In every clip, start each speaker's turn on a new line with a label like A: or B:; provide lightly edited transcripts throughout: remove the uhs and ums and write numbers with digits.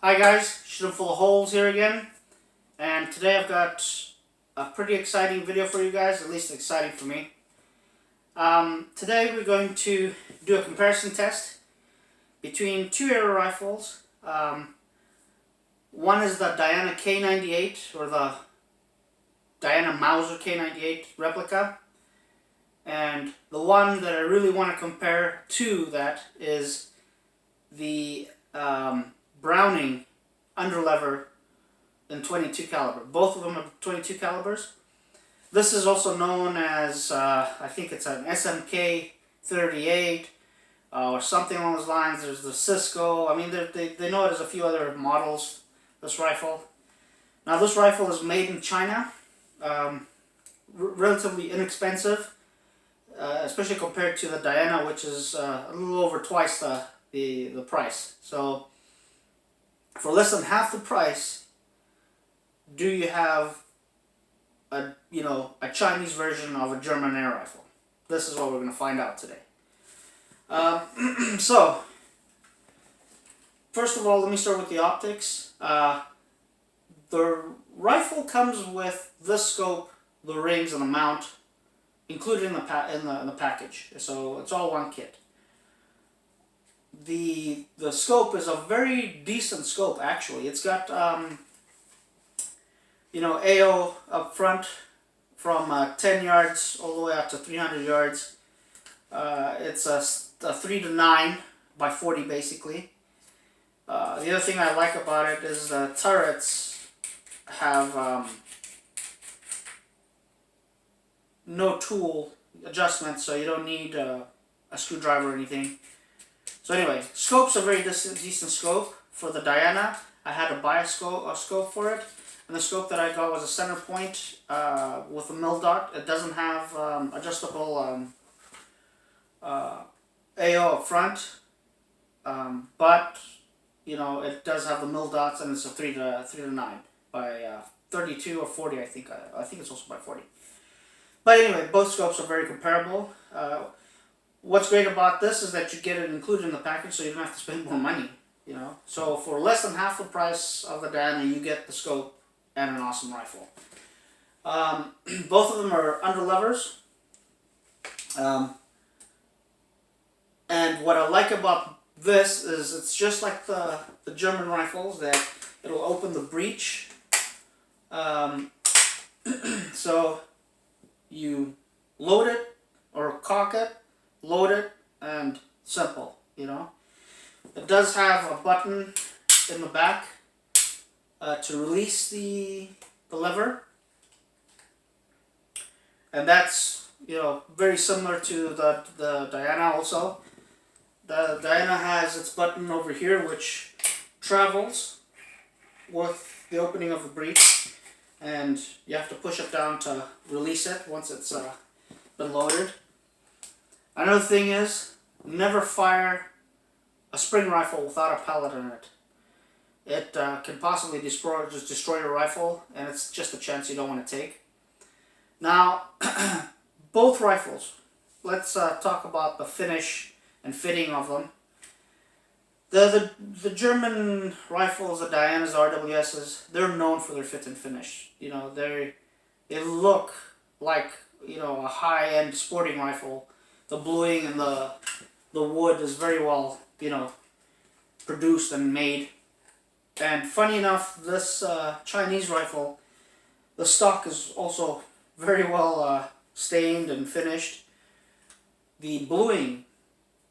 A: Hi guys, Shooting Full of Holes here again, and today I've got a pretty exciting video for you guys, at least exciting for me. Today we're going to do a comparison test between two air rifles. One is the Diana K98, or the Diana Mauser K98 replica, and the one that I really want to compare to that is the Browning underlever in 22 caliber. Both of them are 22 calibers. This is also known as, I think it's an SMK 38 or something along those lines. There's the Cisco. I mean, they know it as a few other models, this rifle. Now, this rifle is made in China. Relatively inexpensive, especially compared to the Diana, which is a little over twice the price. So for less than half the price, do you have a Chinese version of a German air rifle? This is what we're going to find out today. So first of all, let me start with the optics. The rifle comes with the scope, the rings, and the mount included in the package. So it's all one kit. The scope is a very decent scope, actually. It's got AO up front from 10 yards all the way up to 300 yards. It's a 3 to 9 by 40 basically. The other thing I like about it is the turrets have no tool adjustment, so you don't need a screwdriver or anything. So anyway, scope's a very decent scope. For the Diana, I had to buy a scope for it, and the scope that I got was a center point with a mil dot. It doesn't have adjustable AO up front, but it does have the mil dots, and it's a 3 to 9 by 32 or 40. I think it's also by 40. But anyway, both scopes are very comparable. What's great about this is that you get it included in the package, so you don't have to spend more money. So for less than half the price of the Diana, you get the scope and an awesome rifle. Both of them are underlevers. And what I like about this is it's just like the German rifles, that it'll open the breech. So you load it or cock it, load it, and simple. It does have a button in the back to release the lever, and that's very similar to the Diana. Also, the Diana has its button over here, which travels with the opening of the breech, and you have to push it down to release it once it's been loaded. Another thing is, never fire a spring rifle without a pellet in it. It can possibly destroy your rifle, and it's just a chance you don't want to take. Now, both rifles, let's talk about the finish and fitting of them. The German rifles, the Dianas, the RWSs, they're known for their fit and finish. They look like a high-end sporting rifle. The bluing and the wood is very well produced and made. And funny enough, this Chinese rifle, the stock is also very well stained and finished. The bluing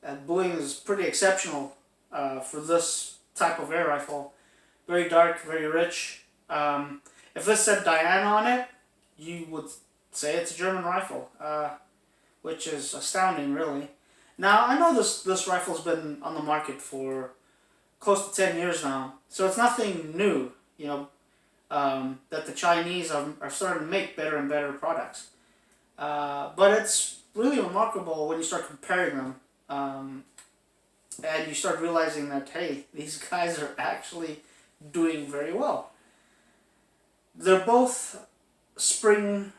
A: is pretty exceptional for this type of air rifle. Very dark, very rich. If this said Diana on it, you would say it's a German rifle, which is astounding, really. Now, I know this rifle's been on the market for close to 10 years now, so it's nothing new, that the Chinese are starting to make better and better products. But it's really remarkable when you start comparing them, and you start realizing that, hey, these guys are actually doing very well. They're both spring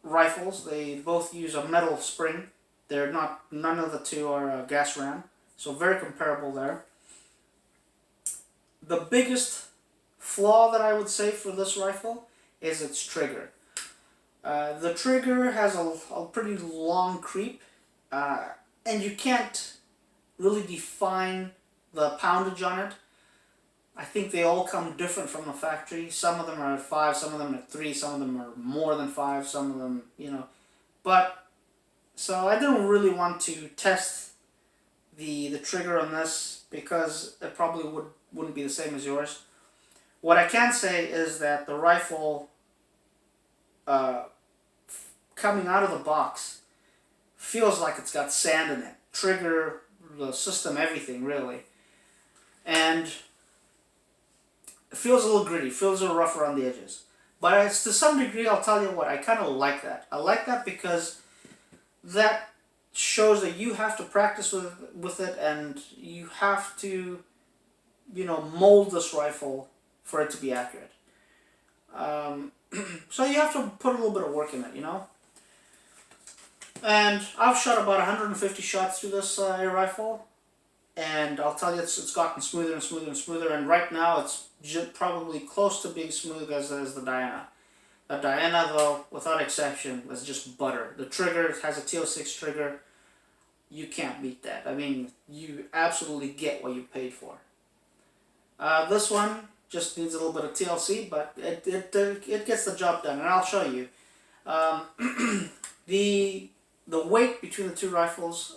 A: rifles. They both use a metal spring. None of the two are gas ram, so very comparable there. The biggest flaw that I would say for this rifle is its trigger. The trigger has a pretty long creep, and you can't really define the poundage on it. I think they all come different from the factory. Some of them are at 5, some of them are at 3, some of them are more than 5, some of them, But, so I didn't really want to test the trigger on this because it probably wouldn't be the same as yours. What I can say is that the rifle, coming out of the box, feels like it's got sand in it. Trigger, the system, everything really. And it feels a little gritty, feels a little rough around the edges. But it's, to some degree, I'll tell you what, I kind of like that. I like that because that shows that you have to practice with it, and you have to, mold this rifle for it to be accurate. So you have to put a little bit of work in it, And I've shot about 150 shots through this air rifle, and I'll tell you, it's gotten smoother and smoother and smoother, and right now it's probably close to being smooth as the Diana. The Diana, though, without exception, is just butter. The trigger has a TO6 trigger. You can't beat that. I mean, you absolutely get what you paid for. This one just needs a little bit of TLC, but it gets the job done, and I'll show you. The weight between the two rifles,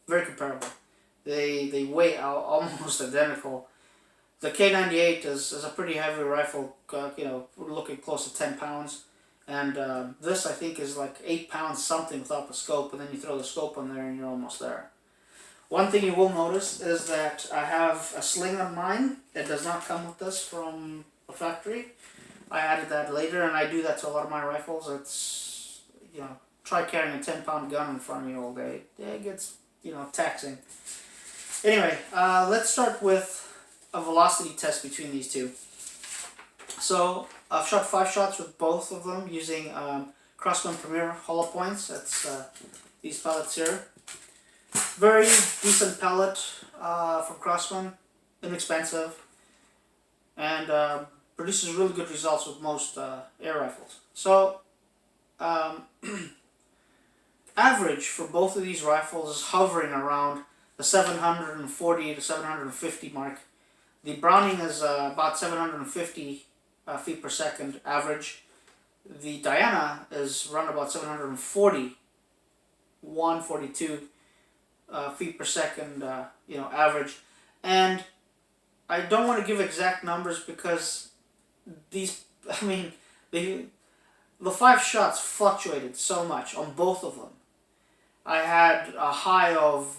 A: very comparable. They weigh almost identical. The k98 is a pretty heavy rifle, we're looking close to 10 pounds. And this, I think, is like 8 pounds something without the scope, and then you throw the scope on there and you're almost there. One thing you will notice is that I have a sling on mine. It does not come with this from the factory. I added that later, and I do that to a lot of my rifles. It's, try carrying a 10-pound gun in front of you all day. Yeah, it gets, taxing. Anyway, let's start with a velocity test between these two. So I've shot 5 shots with both of them using Crossman Premier hollow points. That's these pellets here. Very decent pellet from Crossman, inexpensive, and produces really good results with most air rifles. So average for both of these rifles is hovering around the 740 to 750 mark. The Browning is about 750 feet per second average. The Diana is around about 740, 142 feet per second, average. And I don't want to give exact numbers because the 5 shots fluctuated so much on both of them. I had a high of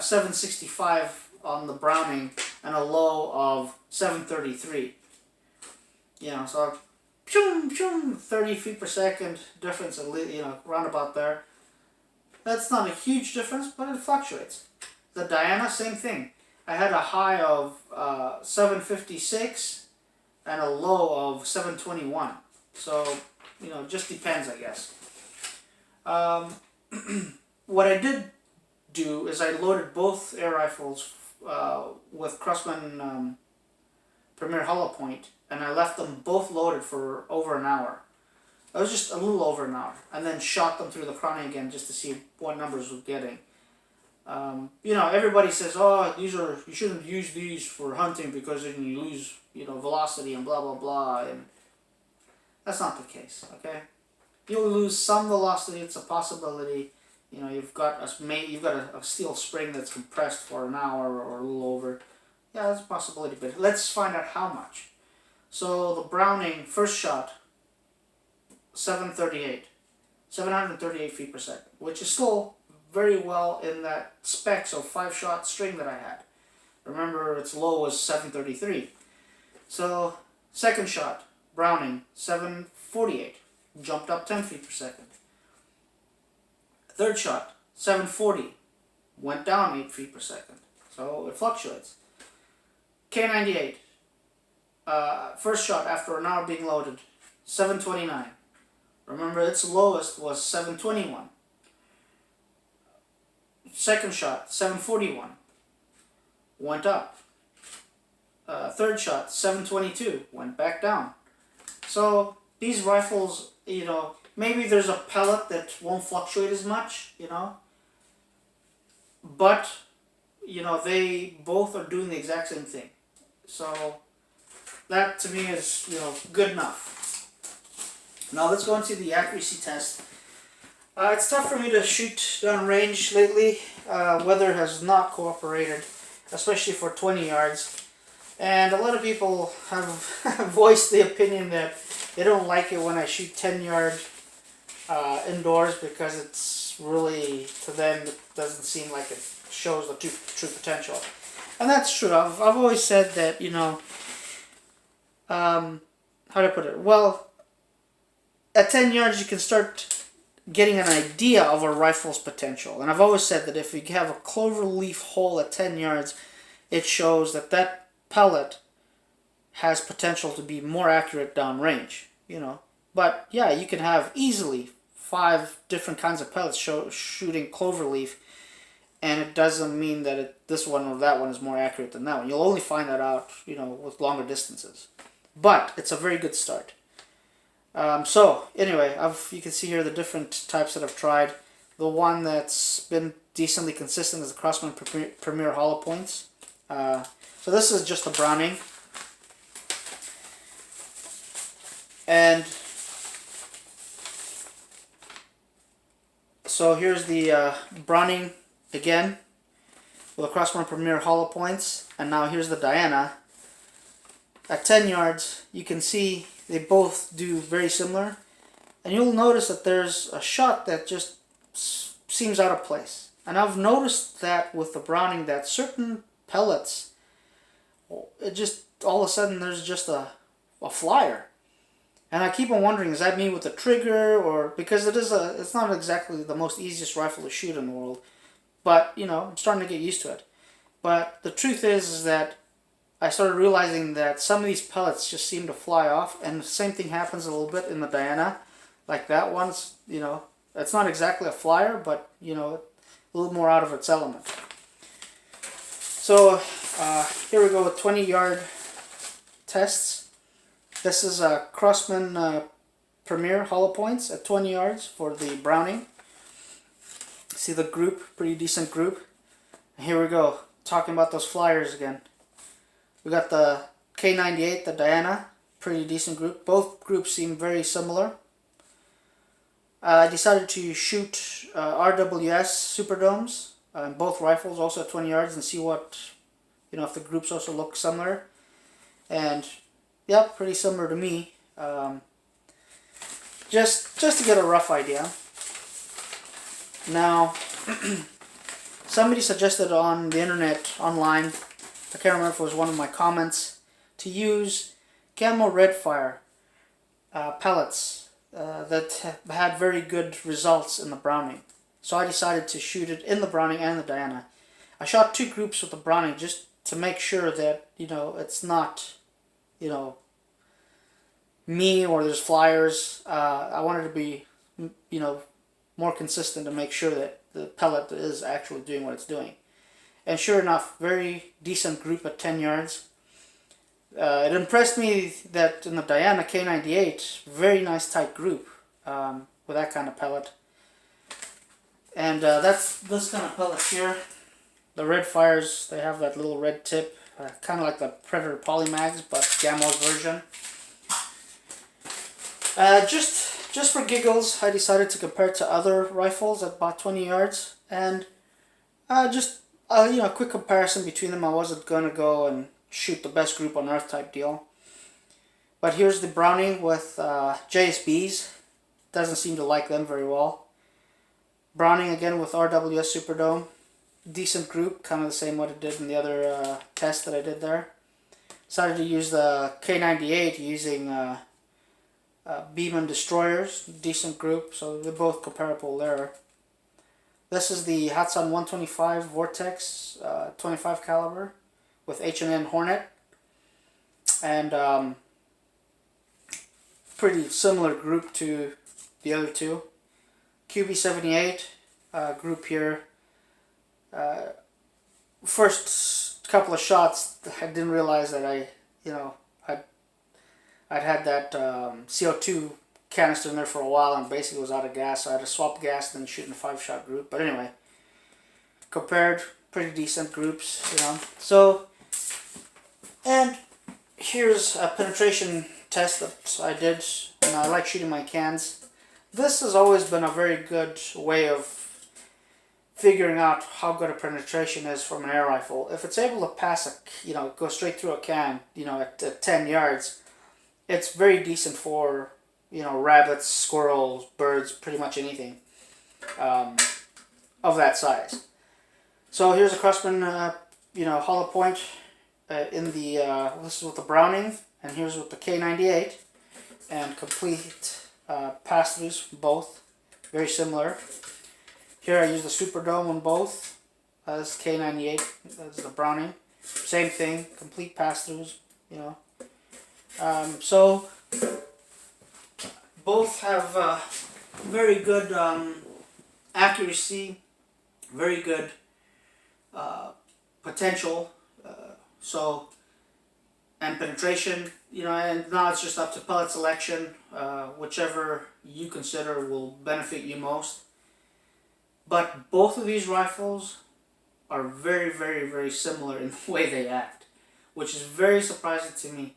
A: 765 on the Browning and a low of 733. So 30 feet per second difference, round about there. That's not a huge difference, but it fluctuates. The Diana, same thing. I had a high of 756 and a low of 721. So, it just depends, I guess. What I did do is I loaded both air rifles with Crossman Premier hollow point, and I left them both loaded for over an hour. It was just a little over an hour, and then shot them through the Crowning again just to see what numbers we're getting. Everybody says, oh, you shouldn't use these for hunting because then you lose, velocity and blah blah blah, and that's not the case. Okay, you'll lose some velocity. It's a possibility. You've got a steel spring that's compressed for an hour or a little over. Yeah, that's a possibility, but let's find out how much. So the Browning first shot, 738 feet per second, which is still very well in that spec, so 5-shot string that I had. Remember, its low was 733. So second shot, Browning, 748, jumped up 10 feet per second. Third shot, 740, went down 8 feet per second. So it fluctuates. K98, first shot after an hour being loaded, 729. Remember, its lowest was 721. Second shot, 741, went up. third shot, 722, went back down. So these rifles, you know, maybe there's a pellet that won't fluctuate as much, you know, but, you know, they both are doing the exact same thing. So that to me is, you know, good enough. Now let's go into the accuracy test. It's tough for me to shoot down range lately. Weather has not cooperated, especially for 20 yards. And a lot of people have voiced the opinion that they don't like it when I shoot 10 yard indoors because it's really, to them, it doesn't seem like it shows the true potential. And that's true. I've always said that, you know, how do I put it? Well, at 10 yards you can start getting an idea of a rifle's potential. And I've always said that if you have a clover leaf hole at 10 yards, it shows that that pellet has potential to be more accurate downrange, you know. But yeah, you can have easily 5 different kinds of pellets shooting clover leaf, and it doesn't mean that this one or that one is more accurate than that one. You'll only find that out, you know, with longer distances. But it's a very good start. So anyway, you can see here the different types that I've tried. The one that's been decently consistent is the Craftsman Premier Hollow Points. So this is just a Browning. And so here's the Browning again with the Craftsman Premier Hollow Points. And now here's the Diana. At 10 yards, you can see they both do very similar. And you'll notice that there's a shot that just seems out of place. And I've noticed that with the Browning, that certain pellets, it just, all of a sudden, there's just a flyer. And I keep on wondering, is that me with the trigger, or because it's not exactly the most easiest rifle to shoot in the world. But, you know, I'm starting to get used to it. But the truth is that I started realizing that some of these pellets just seem to fly off, and the same thing happens a little bit in the Diana. Like that one's, you know, it's not exactly a flyer, but, you know, a little more out of its element. So here we go with 20 yard tests. This is a Craftsman Premier Hollow Points at 20 yards for the Browning. See the group, pretty decent group. And here we go, talking about those flyers again. We got the K98, the Diana, pretty decent group. Both groups seem very similar. I decided to shoot RWS Superdomes in both rifles, also at 20 yards, and see what, you know, if the groups also look similar. And yeah, pretty similar to me. Just to get a rough idea. Now, somebody suggested on the internet, online, I can't remember if it was one of my comments, to use Camo Redfire pellets that had very good results in the Browning. So I decided to shoot it in the Browning and the Diana. I shot 2 groups with the Browning just to make sure that, you know, it's not, you know, me or there's flyers. I wanted to be, you know, more consistent to make sure that the pellet is actually doing what it's doing. And sure enough, very decent group at 10 yards. It impressed me that in the Diana K98, very nice tight group with that kind of pellet. And that's this kind of pellet here. The red fires, they have that little red tip, kind of like the Predator Polymags, but Gamo's version. Just for giggles, I decided to compare it to other rifles at about 20 yards, and you know, a quick comparison between them. I wasn't gonna go and shoot the best group on earth type deal. But here's the Browning with JSBs. Doesn't seem to like them very well. Browning again with RWS Superdome. Decent group, kind of the same what it did in the other test that I did there. Decided to use the K98 using Beam and Destroyers. Decent group, so they're both comparable there. This is the Hatsan 125 Vortex 25 caliber with H&N Hornet, and pretty similar group to the other two. QB78 group here. First couple of shots, I didn't realize that I'd had that CO2 canister in there for a while and basically was out of gas, so I had to swap gas and then shoot in a 5-shot group. But anyway, compared, pretty decent groups, So, and here's a penetration test that I did, and I like shooting my cans. This has always been a very good way of figuring out how good a penetration is from an air rifle. If it's able to pass go straight through a can, at 10 yards, it's very decent for, rabbits, squirrels, birds, pretty much anything of that size. So here's a Craftsman, hollow point in the, this is with the Browning, and here's with the K98, and complete pass-throughs, both, very similar. Here I use the Superdome on both, that's K98, that's the Browning, same thing, complete pass-throughs, So both have very good accuracy, very good potential, and penetration, and now it's just up to pellet selection, whichever you consider will benefit you most. But both of these rifles are very, very, very similar in the way they act, which is very surprising to me.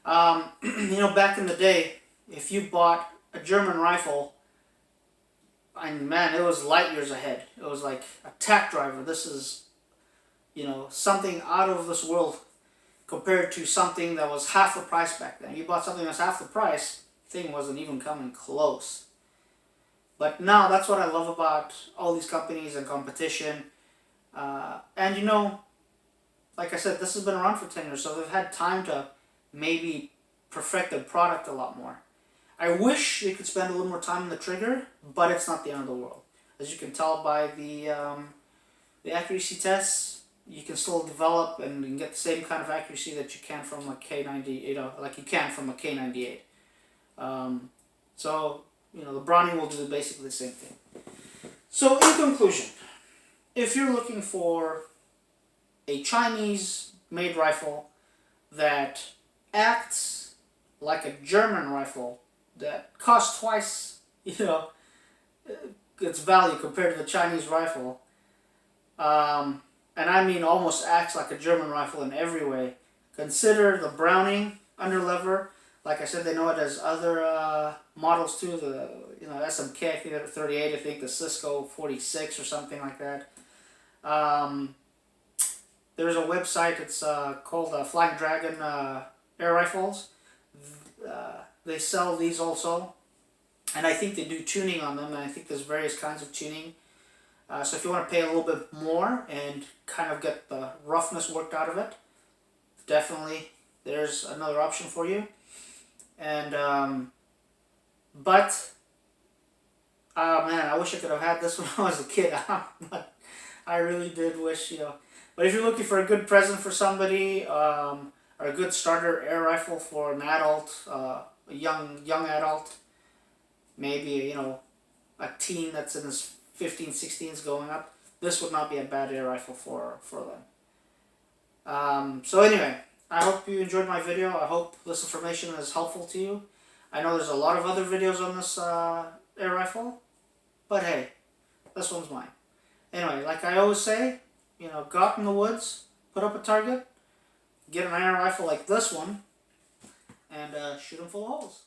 A: Back in the day, if you bought a German rifle, man, it was light years ahead. It was like a tack driver. This is, something out of this world compared to something that was half the price back then. You bought something that's half the price, thing wasn't even coming close. But now that's what I love about all these companies and competition. And like I said, this has been around for 10 years, so they've had time to maybe perfect their product a lot more. I wish they could spend a little more time on the trigger, but it's not the end of the world. As you can tell by the accuracy tests, you can still develop and get the same kind of accuracy that you can from a K98, like you can from a K98. So, the Browning will do basically the same thing. So, in conclusion, if you're looking for a Chinese-made rifle that acts like a German rifle, that costs twice, its value compared to the Chinese rifle, and I mean almost acts like a German rifle in every way, consider the Browning underlever. Like I said, they know it as other models too, the SMK, I think 38, I think the Cisco 46 or something like that. There's a website, it's called Flying Dragon Air Rifles. They sell these also, and I think they do tuning on them, and I think there's various kinds of tuning. So if you want to pay a little bit more and kind of get the roughness worked out of it, definitely there's another option for you. And but man, I wish I could have had this when I was a kid. But I really did wish, But if you're looking for a good present for somebody, or a good starter air rifle for an adult, a young adult, maybe a teen that's in his 15, 16s going up, this would not be a bad air rifle for them. So anyway, I hope you enjoyed my video. I hope this information is helpful to you. I know there's a lot of other videos on this air rifle, but hey, this one's mine. Anyway, like I always say, go out in the woods, put up a target, get an air rifle like this one, and shoot them full of holes.